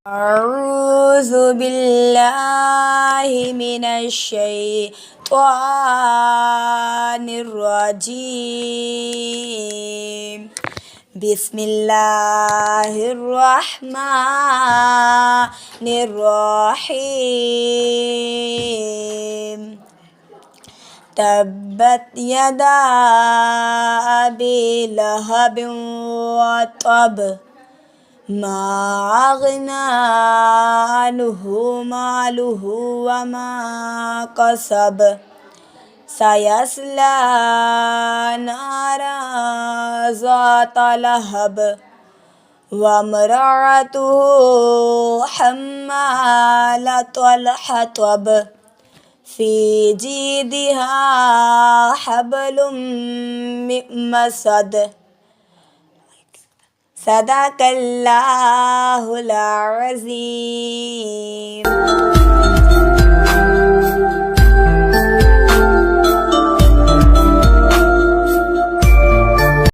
أعوذ بالله من الشيطان الرجيم. بسم الله الرحمن الرحيم. تبت يدا أبي لهب وتب ما أغنى عنه ماله وما كسب سيصلى نارا ذات لهب وامرأته حمالة الحطب في جيدها حبل من مسد. صدق الله العظيم.